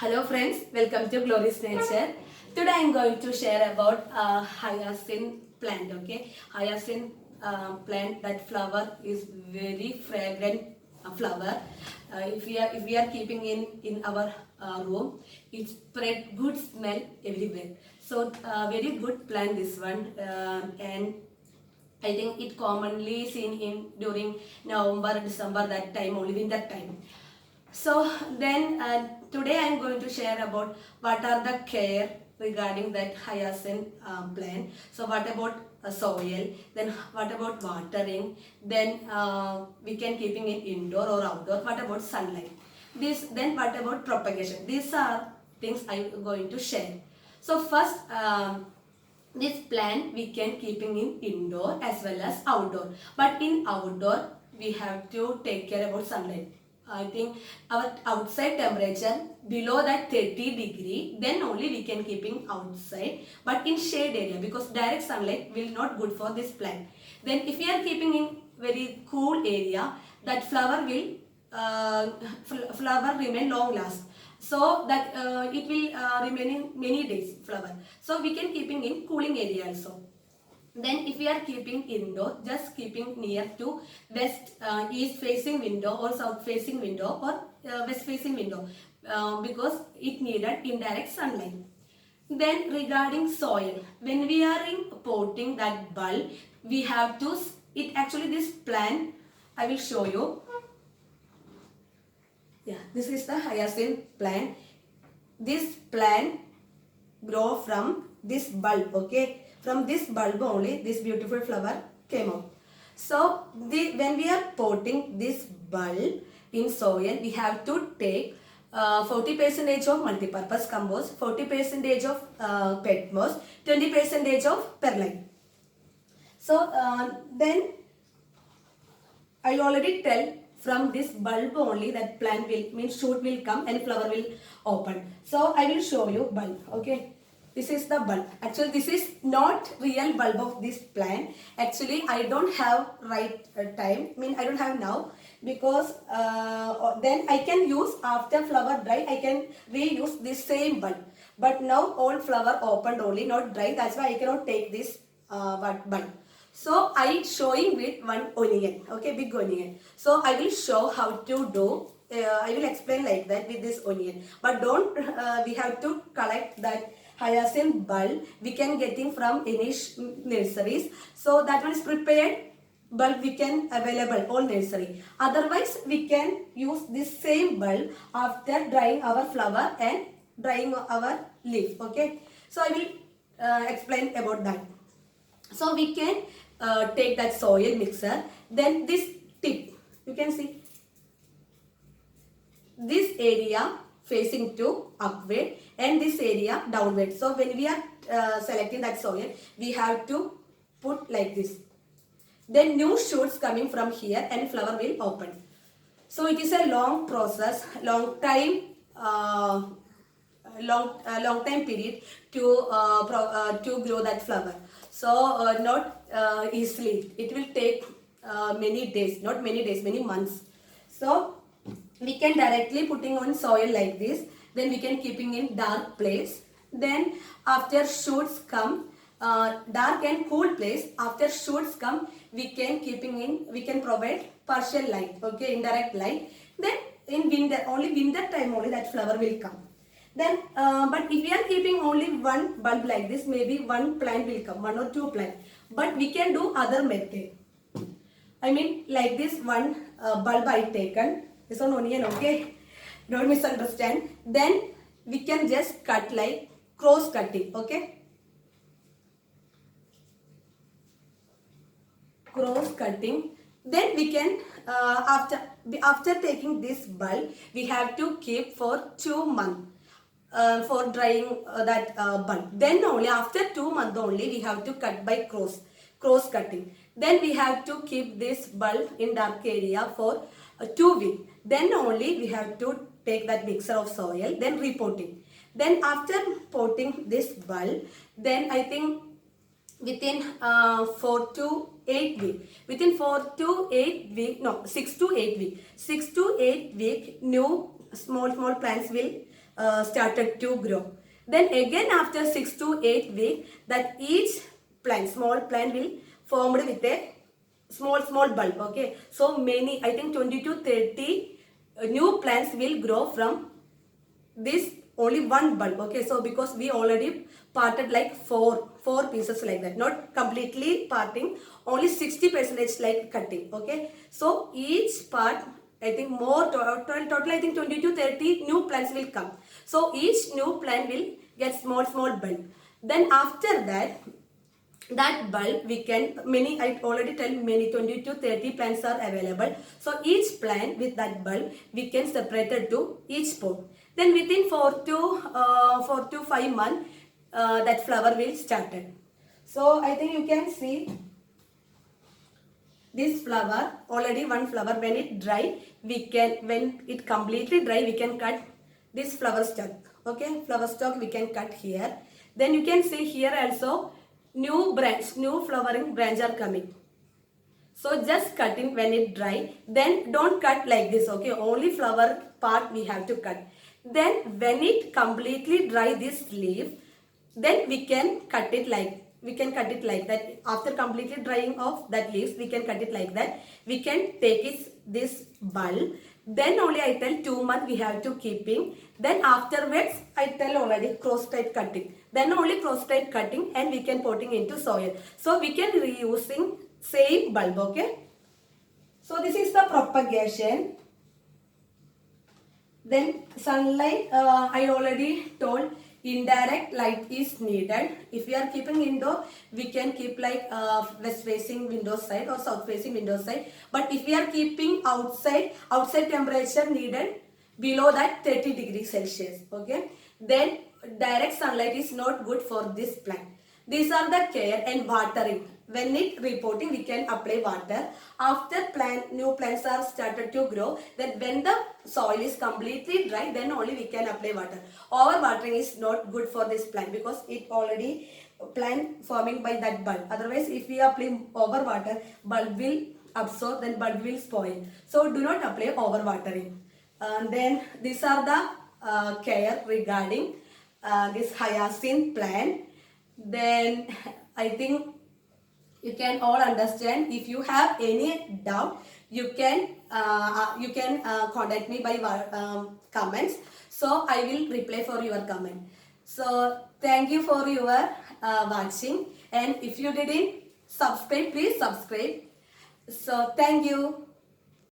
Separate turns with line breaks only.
Hello friends, welcome to Glorious Nature. Today I am going to share about hyacinth plant. Okay, hyacinth plant. That flower is very fragrant flower. If we are keeping in our room, it spread good smell everywhere. So very good plant this one, and I think it commonly seen in during November, December, that time, only winter time. So then today I am going to share about what are the care regarding that hyacinth plant. So what about soil, then what about watering, then we can keeping it indoor or outdoor, what about sunlight, this, then what about propagation. These are things I am going to share. So first, this plant we can keeping in indoor as well as outdoor, but in outdoor we have to take care about sunlight. I think our outside temperature below that 30 degree, then only we can keeping outside, but in shade area, because direct sunlight will not good for this plant. Then if we are keeping in very cool area, that flower will flower remain long last, so that it will remain in many days flower. So we can keeping in cooling area also. Then if we are keeping indoor, just keeping near to west, east facing window or south facing window or west facing window, because it needed indirect sunlight. Then regarding soil, when we are in potting that bulb, we have to, it actually this plant, I will show you. Yeah, this is the hyacinth plant. This plant grow from this bulb, okay? From this bulb only this beautiful flower came out. So when we are potting this bulb in soil, we have to take 40% of multi-purpose compost, 40% of pet moss, 20% of perlite. So then I already tell from this bulb only that plant will, means shoot will come and flower will open. So I will show you bulb, okay? This is the bulb. Actually this is not real bulb of this plant. Actually I don't have right time, I don't have now, because then I can use after flower dry, I can reuse this same bulb. But now all flower opened only, not dry, that's why I cannot take this bulb. So I showing with one onion, okay, big onion. So I will show how to do. I will explain like that with this onion. But don't, we have to collect that hyacinth bulb. We can getting from any nurseries. So that one is prepared bulb we can available all nursery. Otherwise we can use this same bulb after drying our flower and drying our leaf, okay. So I will explain about that. So we can take that soil mixer, then this tip, you can see this area facing to upward and this area downward. So when we are selecting that soil, we have to put like this. Then new shoots coming from here and flower will open. So it is a long process, long time time period to grow that flower. So not easily, it will take many days, not many days, many months. So we can directly putting on soil like this, then we can keeping in dark place. Then after shoots come, dark and cool place, after shoots come, we can keeping in, we can provide partial light, okay, indirect light. Then in winter, only winter time only that flower will come. Then but if we are keeping only one bulb like this, maybe one plant will come, one or two plant. But we can do other method. Like this one bulb I taken, this one onion, okay, don't misunderstand. Then we can just cut like cross cutting, okay, cross cutting. Then we can after taking this bulb, we have to keep for 2 months for drying that bulb. Then only after 2 months only we have to cut by cross cutting. Then we have to keep this bulb in dark area for 2 weeks. Then only we have to take that mixture of soil, then repotting. Then after potting this bulb, then I think within 4 to 8 weeks, within 4 to 8 weeks, no, 6 to 8 weeks, 6 to 8 weeks, new small plants will started to grow. Then again after 6 to 8 weeks, that each plant, small plant will formed with a small bulb. Okay, so many, I think 20 to 30 new plants will grow from this only one bulb. Okay, so because we already parted like four pieces like that, not completely parting, only 60% like cutting. Okay, so each part, I think more total I think 20 to 30 new plants will come. So each new plant will get small bulb. Then after that bulb we can, many, I already tell many 20 to 30 plants are available. So each plant with that bulb we can separate it to each pot. Then within 4 to 5 months that flower will started. So I think you can see this flower, already one flower. When it dry, we can, when it completely dry, we can cut this flower stalk. Okay, flower stalk we can cut here. Then you can see here also new branch, new flowering branch are coming. So just cutting when it dry. Then don't cut like this. Okay, only flower part we have to cut. Then when it completely dry this leaf, then we can cut it like that. After completely drying of that leaves, we can cut it like that. We can take this bulb. Then only I tell 2 months we have to keeping. Then afterwards I tell already cross type cutting. Then only cross type cutting and we can potting into soil. So we can reusing same bulb. Okay. So this is the propagation. Then sunlight, I already told indirect light is needed. If we are keeping indoor, we can keep like west facing window side or south facing window side. But if we are keeping outside temperature needed below that 30 degrees Celsius. Okay. Then direct sunlight is not good for this plant. These are the care and watering. When it repotting, we can apply water. After new plants are started to grow, then when the soil is completely dry, then only we can apply water. Over watering is not good for this plant because it already plant forming by that bulb. Otherwise, if we apply over water, bulb will absorb, then bulb will spoil. So do not apply over watering. Then these are the care regarding this hyacinth plant. Then I think you can all understand. If you have any doubt, you can contact me by comments. So I will reply for your comment. So thank you for your watching. And if you didn't subscribe, please subscribe. So thank you.